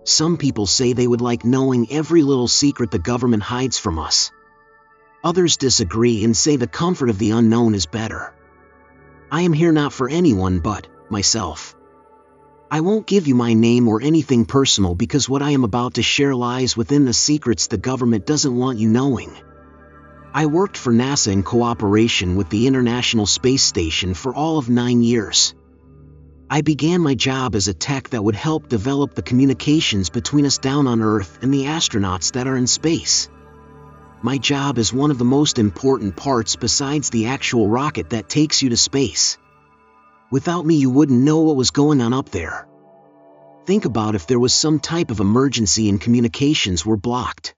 Some people say they would like knowing every little secret the government hides from us. Others disagree and say the comfort of the unknown is better. I am here not for anyone but myself. I won't give you my name or anything personal because what I am about to share lies within the secrets the government doesn't want you knowing. I worked for NASA in cooperation with the International Space Station for all of 9 years. I began my job as a tech that would help develop the communications between us down on Earth and the astronauts that are in space. My job is one of the most important parts besides the actual rocket that takes you to space. Without me, you wouldn't know what was going on up there. Think about if there was some type of emergency and communications were blocked.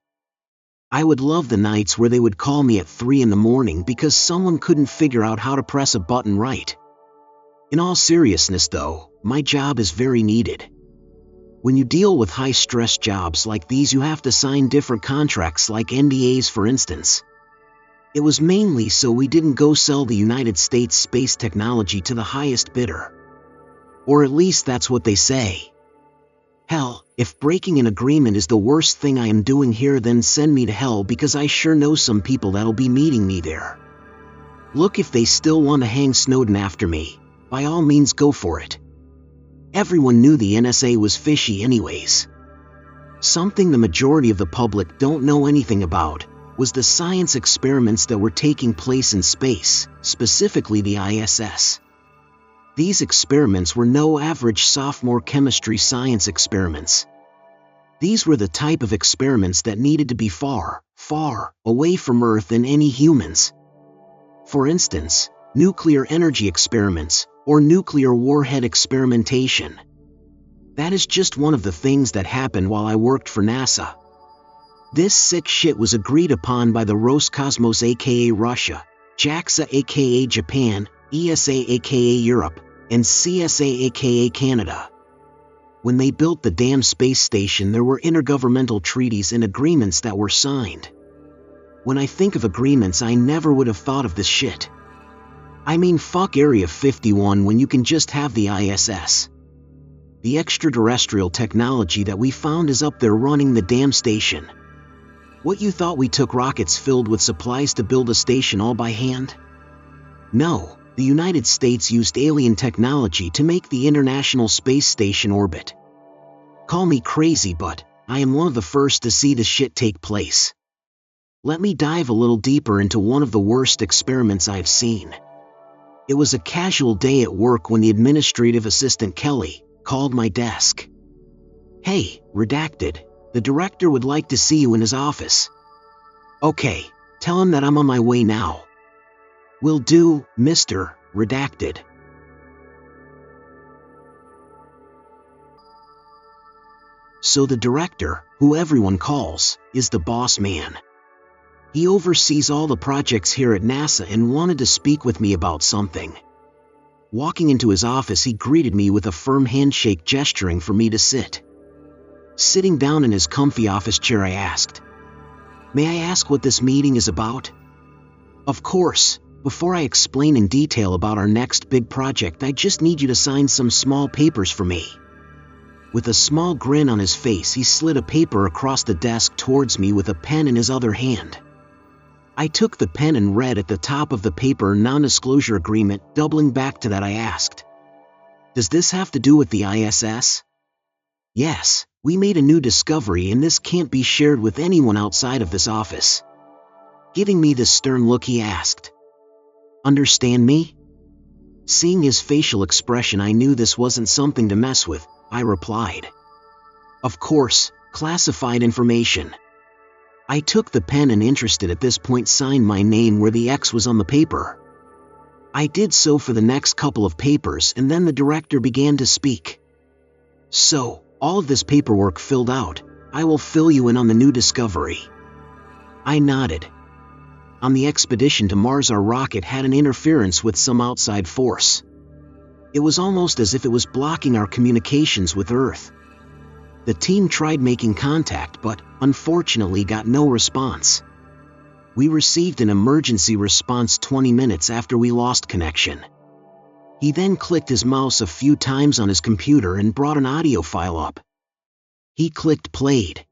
I would love the nights where they would call me at 3 in the morning because someone couldn't figure out how to press a button right. In all seriousness though, my job is very needed. When you deal with high-stress jobs like these, you have to sign different contracts like NDAs for instance. It was mainly so we didn't go sell the United States space technology to the highest bidder. Or at least that's what they say. Hell, if breaking an agreement is the worst thing I am doing here, then send me to hell because I sure know some people that'll be meeting me there. Look, if they still want to hang Snowden after me, by all means go for it. Everyone knew the NSA was fishy anyways. Something the majority of the public don't know anything about was the science experiments that were taking place in space, specifically the ISS. These experiments were no average sophomore chemistry science experiments. These were the type of experiments that needed to be far, far away from Earth and any humans. For instance, nuclear energy experiments, or nuclear warhead experimentation. That is just one of the things that happened while I worked for NASA. This sick shit was agreed upon by the Roscosmos aka Russia, JAXA aka Japan, ESA aka Europe, and CSA aka Canada. When they built the damn space station, there were intergovernmental treaties and agreements that were signed. When I think of agreements, I never would have thought of this shit. I mean, fuck Area 51 when you can just have the ISS. The extraterrestrial technology that we found is up there running the damn station. What, you thought we took rockets filled with supplies to build a station all by hand? No, the United States used alien technology to make the International Space Station orbit. Call me crazy, but I am one of the first to see this shit take place. Let me dive a little deeper into one of the worst experiments I've seen. It was a casual day at work when the administrative assistant Kelly called my desk. "Hey, redacted, the director would like to see you in his office." "Okay, tell him that I'm on my way now." "Will do, Mr. Redacted." So the director, who everyone calls, is the boss man. He oversees all the projects here at NASA and wanted to speak with me about something. Walking into his office, he greeted me with a firm handshake, gesturing for me to sit. Sitting down in his comfy office chair, I asked, "May I ask what this meeting is about?" "Of course. Before I explain in detail about our next big project, I just need you to sign some small papers for me." With a small grin on his face, he slid a paper across the desk towards me with a pen in his other hand. I took the pen and read at the top of the paper, non-disclosure agreement. Doubling back to that, I asked, "Does this have to do with the ISS?" "Yes, we made a new discovery and this can't be shared with anyone outside of this office." Giving me this stern look, he asked, "Understand me?" Seeing his facial expression, I knew this wasn't something to mess with. I replied, "Of course, classified information." I took the pen and, interested at this point, signed my name where the X was on the paper. I did so for the next couple of papers, and then the director began to speak. "So, all of this paperwork filled out, I will fill you in on the new discovery." I nodded. On the expedition to Mars, our rocket had an interference with some outside force. It was almost as if it was blocking our communications with Earth. The team tried making contact, but unfortunately got no response. We received an emergency response 20 minutes after we lost connection. He then clicked his mouse a few times on his computer and brought an audio file up. He clicked played.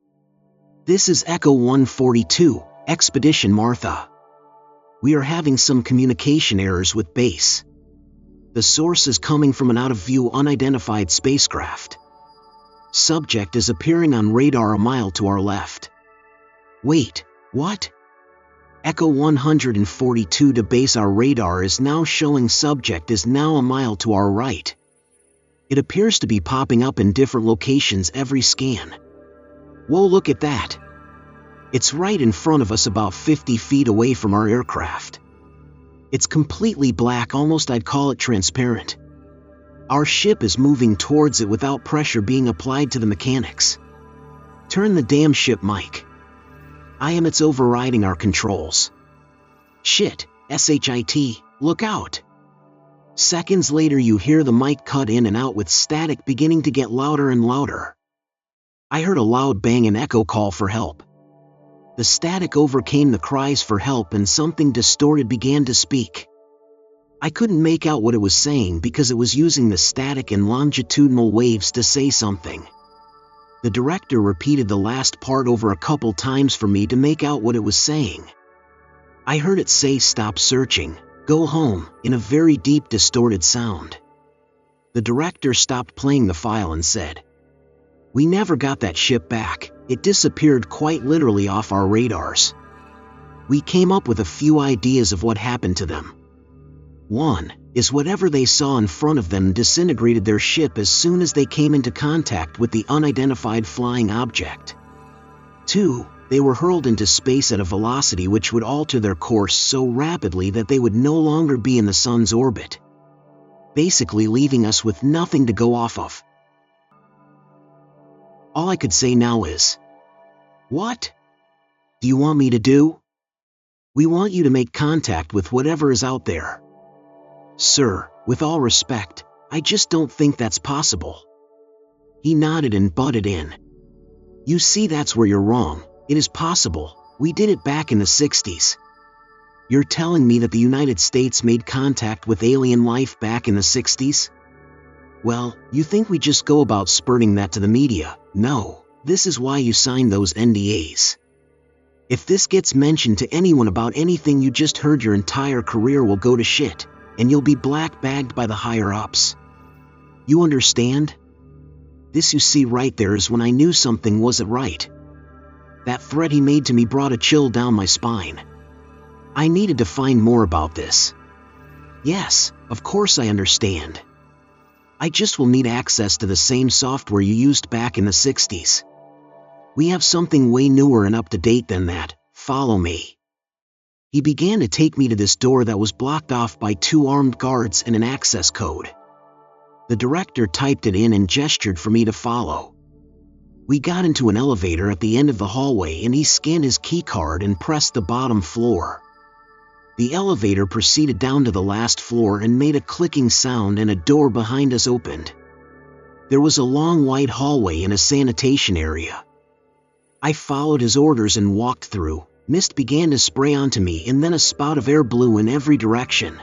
This is Echo 142, Expedition Martha. We are having some communication errors with base. The source is coming from an out-of-view unidentified spacecraft. Subject is appearing on radar a mile to our left. Wait, what? Echo 142 to base, our radar is now showing subject is now a mile to our right. It appears to be popping up in different locations every scan. Whoa, look at that. It's right in front of us, about 50 feet away from our aircraft. It's completely black, almost I'd call it transparent. Our ship is moving towards it without pressure being applied to the mechanics. Turn the damn ship mic. It's overriding our controls. Shit, SHIT, look out. Seconds later you hear the mic cut in and out with static beginning to get louder and louder. I heard a loud bang and echo call for help. The static overcame the cries for help and something distorted began to speak. I couldn't make out what it was saying because it was using the static and longitudinal waves to say something. The director repeated the last part over a couple times for me to make out what it was saying. I heard it say stop searching, go home, in a very deep distorted sound. The director stopped playing the file and said, "We never got that ship back. It disappeared quite literally off our radars. We came up with a few ideas of what happened to them. One is whatever they saw in front of them disintegrated their ship as soon as they came into contact with the unidentified flying object. Two, they were hurled into space at a velocity which would alter their course so rapidly that they would no longer be in the sun's orbit, basically leaving us with nothing to go off of." All I could say now is, "What do you want me to do?" "We want you to make contact with whatever is out there." "Sir, with all respect, I just don't think that's possible." He nodded and butted in. "You see, that's where you're wrong. It is possible. We did it back in the 60s. You're telling me that the United States made contact with alien life back in the 60s? Well, you think we just go about spurting that to the media? No, this is why you signed those NDAs. If this gets mentioned to anyone about anything you just heard, your entire career will go to shit, and you'll be black-bagged by the higher-ups. You understand? This you see right there is when I knew something wasn't right. That threat he made to me brought a chill down my spine. I needed to find more about this. Yes, of course I understand. I just will need access to the same software you used back in the 60s. We have something way newer and up-to-date than that. Follow me." He began to take me to this door that was blocked off by 2 armed guards and an access code. The director typed it in and gestured for me to follow. We got into an elevator at the end of the hallway and he scanned his keycard and pressed the bottom floor. The elevator proceeded down to the last floor and made a clicking sound and a door behind us opened. There was a long white hallway and a sanitation area. I followed his orders and walked through. Mist began to spray onto me and then a spout of air blew in every direction.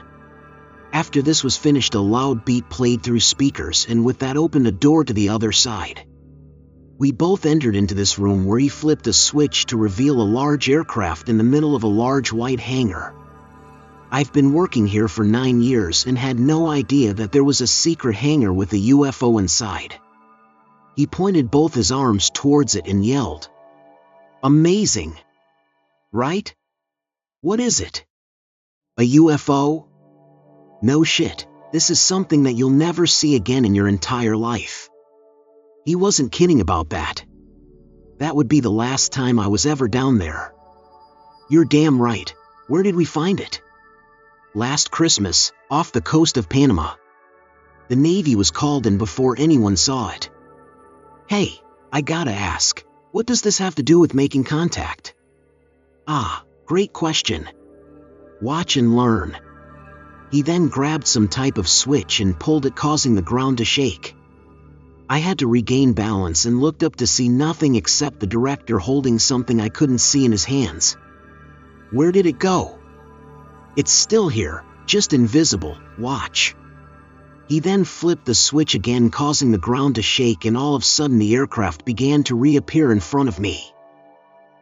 After this was finished, a loud beat played through speakers and with that opened a door to the other side. We both entered into this room where he flipped a switch to reveal a large aircraft in the middle of a large white hangar. I've been working here for 9 years and had no idea that there was a secret hangar with a UFO inside. He pointed both his arms towards it and yelled, "Amazing! Right? What is it? A UFO? No shit, this is something that you'll never see again in your entire life." He wasn't kidding about that. That would be the last time I was ever down there. "You're damn right. Where did we find it?" "Last Christmas, off the coast of Panama. The Navy was called in before anyone saw it." "Hey, I gotta ask, what does this have to do with making contact?" "Ah, great question. Watch and learn." He then grabbed some type of switch and pulled it, causing the ground to shake. I had to regain balance and looked up to see nothing except the director holding something I couldn't see in his hands. "Where did it go?" "It's still here, just invisible. Watch." He then flipped the switch again, causing the ground to shake, and all of a sudden the aircraft began to reappear in front of me.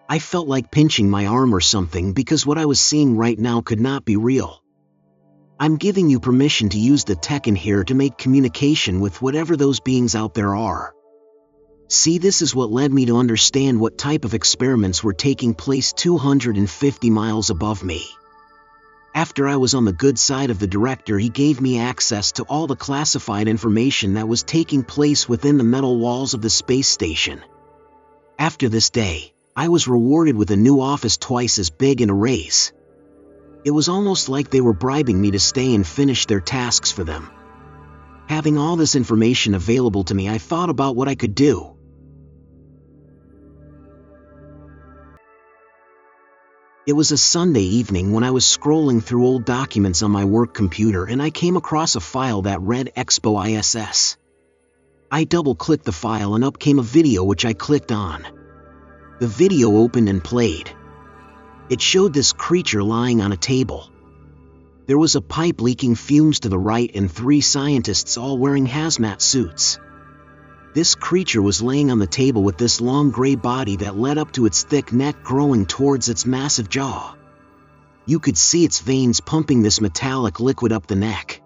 I felt like pinching my arm or something because what I was seeing right now could not be real. I'm giving you permission to use the tech in here to make communication with whatever those beings out there are. See, this is what led me to understand what type of experiments were taking place 250 miles above me. After I was on the good side of the director, he gave me access to all the classified information that was taking place within the metal walls of the space station. After this day, I was rewarded with a new office twice as big and a raise. It was almost like they were bribing me to stay and finish their tasks for them. Having all this information available to me, I thought about what I could do. It was a Sunday evening when I was scrolling through old documents on my work computer, and I came across a file that read Expo ISS. I double-clicked the file and up came a video which I clicked on. The video opened and played. It showed this creature lying on a table. There was a pipe leaking fumes to the right and 3 scientists all wearing hazmat suits. This creature was laying on the table with this long gray body that led up to its thick neck growing towards its massive jaw. You could see its veins pumping this metallic liquid up the neck.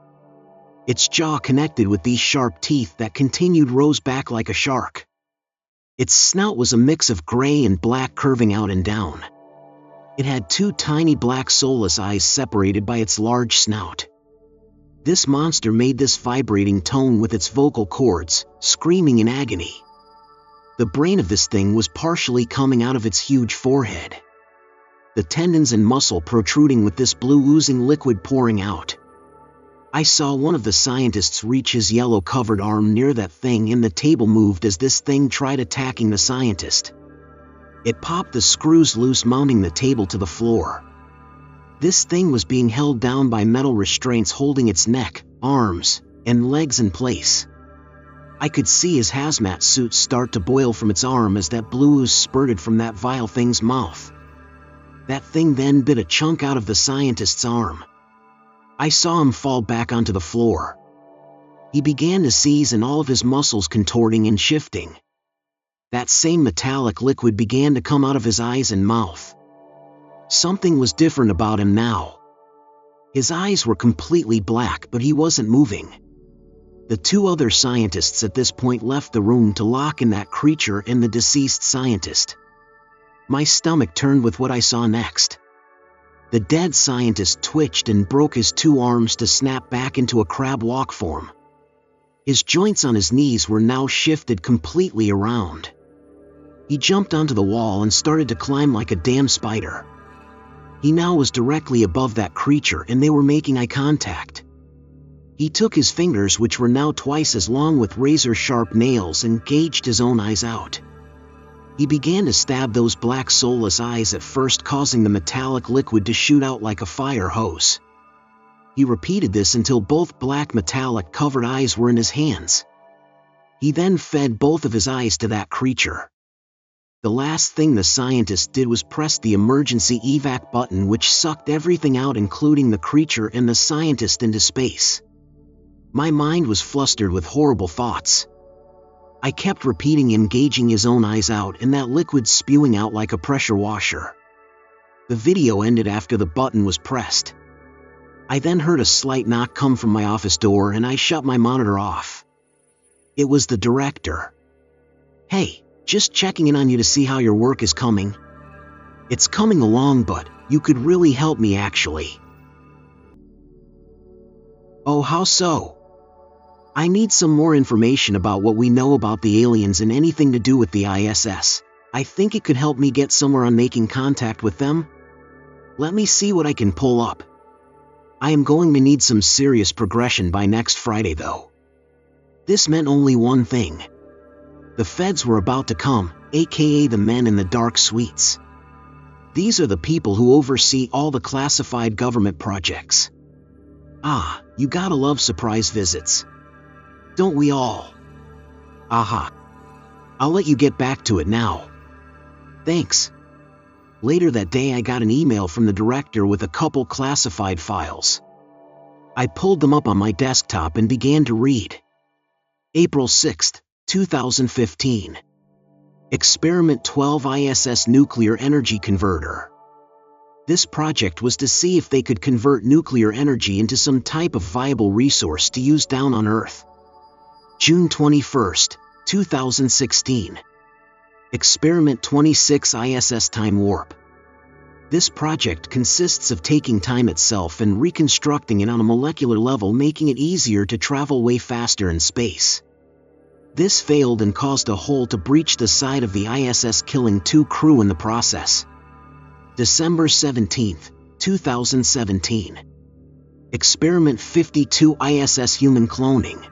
Its jaw connected with these sharp teeth that continued rows back like a shark. Its snout was a mix of gray and black curving out and down. It had 2 tiny black soulless eyes separated by its large snout. This monster made this vibrating tone with its vocal cords, screaming in agony. The brain of this thing was partially coming out of its huge forehead. The tendons and muscle protruding with this blue oozing liquid pouring out. I saw one of the scientists reach his yellow-covered arm near that thing, and the table moved as this thing tried attacking the scientist. It popped the screws loose, mounting the table to the floor. This thing was being held down by metal restraints holding its neck, arms, and legs in place. I could see his hazmat suit start to boil from its arm as that blue ooze spurted from that vile thing's mouth. That thing then bit a chunk out of the scientist's arm. I saw him fall back onto the floor. He began to seize and all of his muscles contorting and shifting. That same metallic liquid began to come out of his eyes and mouth. Something was different about him now. His eyes were completely black, but he wasn't moving. The 2 other scientists at this point left the room to lock in that creature and the deceased scientist. My stomach turned with what I saw next. The dead scientist twitched and broke his 2 arms to snap back into a crab walk form. His joints on his knees were now shifted completely around. He jumped onto the wall and started to climb like a damn spider. He now was directly above that creature and they were making eye contact. He took his fingers, which were now twice as long with razor-sharp nails, and gauged his own eyes out. He began to stab those black soulless eyes, at first causing the metallic liquid to shoot out like a fire hose. He repeated this until both black metallic covered eyes were in his hands. He then fed both of his eyes to that creature. The last thing the scientist did was press the emergency evac button, which sucked everything out, including the creature and the scientist, into space. My mind was flustered with horrible thoughts. I kept repeating, engaging his own eyes out, and that liquid spewing out like a pressure washer. The video ended after the button was pressed. I then heard a slight knock come from my office door, and I shut my monitor off. It was the director. "Hey, just checking in on you to see how your work is coming. It's coming along, but you could really help me actually." "Oh, how so?" "I need some more information about what we know about the aliens and anything to do with the ISS. I think it could help me get somewhere on making contact with them. Let me see what I can pull up. I am going to need some serious progression by next Friday, though." This meant only one thing. The feds were about to come, aka the men in the dark suites. These are the people who oversee all the classified government projects. Ah, you gotta love surprise visits. Don't we all? Aha. I'll let you get back to it now. Thanks. Later that day, I got an email from the director with a couple classified files. I pulled them up on my desktop and began to read. April 6, 2015. Experiment 12 ISS Nuclear Energy Converter. This project was to see if they could convert nuclear energy into some type of viable resource to use down on Earth. June 21, 2016. Experiment 26 ISS Time Warp. This project consists of taking time itself and reconstructing it on a molecular level, making it easier to travel way faster in space. This failed and caused a hole to breach the side of the ISS, killing 2 crew in the process. December 17, 2017. Experiment 52 ISS Human Cloning.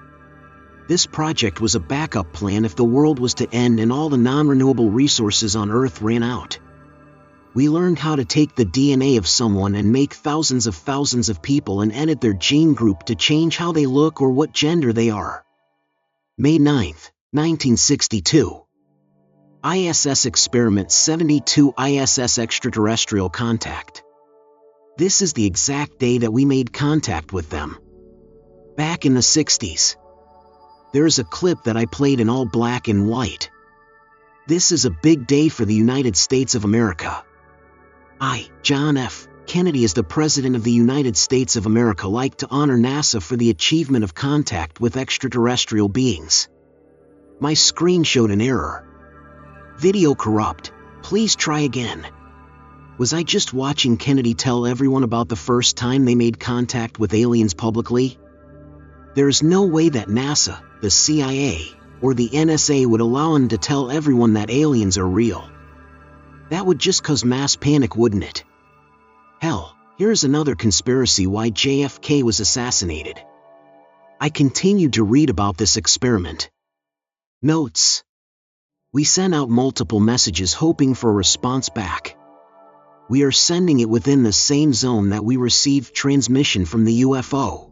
This project was a backup plan if the world was to end and all the non-renewable resources on Earth ran out. We learned how to take the DNA of someone and make thousands of people and edit their gene group to change how they look or what gender they are. May 9, 1962. ISS Experiment 72 ISS Extraterrestrial Contact. This is the exact day that we made contact with them. Back in the 60s. There is a clip that I played in all black and white. This is a big day for the United States of America. I, John F. Kennedy, as the President of the United States of America, like to honor NASA for the achievement of contact with extraterrestrial beings. My screen showed an error. Video corrupt. Please try again. Was I just watching Kennedy tell everyone about the first time they made contact with aliens publicly? There is no way that NASA, the CIA, or the NSA would allow him to tell everyone that aliens are real. That would just cause mass panic, wouldn't it? Hell, here's another conspiracy why JFK was assassinated. I continued to read about this experiment. Notes. We sent out multiple messages hoping for a response back. We are sending it within the same zone that we received transmission from the UFO.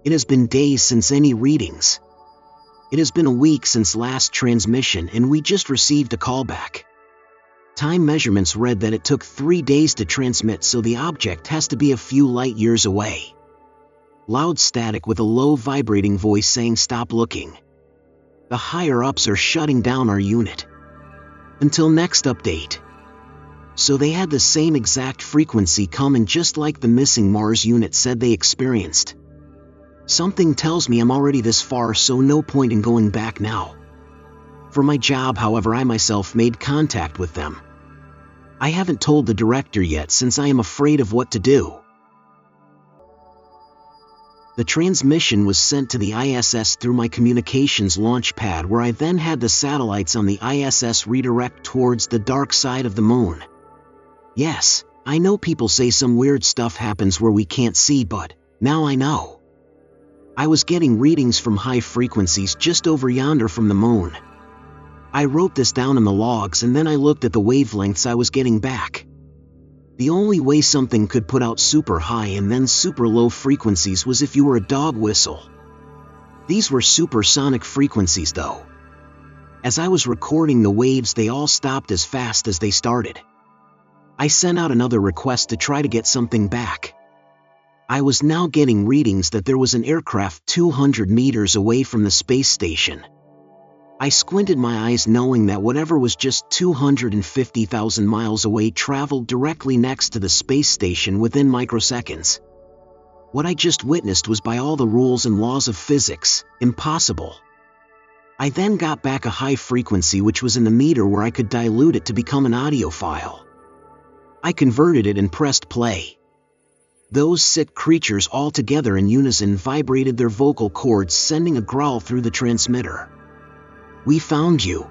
It has been days since any readings. It has been a week since last transmission and we just received a callback. Time measurements read that it took 3 days to transmit, so the object has to be a few light years away. Loud static with a low vibrating voice saying stop looking. The higher-ups are shutting down our unit. Until next update. So they had the same exact frequency come in, just like the missing Mars unit said they experienced. Something tells me I'm already this far, so no point in going back now. For my job, however, I myself made contact with them. I haven't told the director yet since I am afraid of what to do. The transmission was sent to the ISS through my communications launch pad, where I then had the satellites on the ISS redirect towards the dark side of the moon. Yes, I know people say some weird stuff happens where we can't see, but now I know. I was getting readings from high frequencies just over yonder from the moon. I wrote this down in the logs and then I looked at the wavelengths I was getting back. The only way something could put out super high and then super low frequencies was if you were a dog whistle. These were supersonic frequencies though. As I was recording the waves, they all stopped as fast as they started. I sent out another request to try to get something back. I was now getting readings that there was an aircraft 200 meters away from the space station. I squinted my eyes, knowing that whatever was just 250,000 miles away traveled directly next to the space station within microseconds. What I just witnessed was, by all the rules and laws of physics, impossible. I then got back a high frequency which was in the meter, where I could dilute it to become an audio file. I converted it and pressed play. Those sick creatures all together in unison vibrated their vocal cords, sending a growl through the transmitter. "We found you,"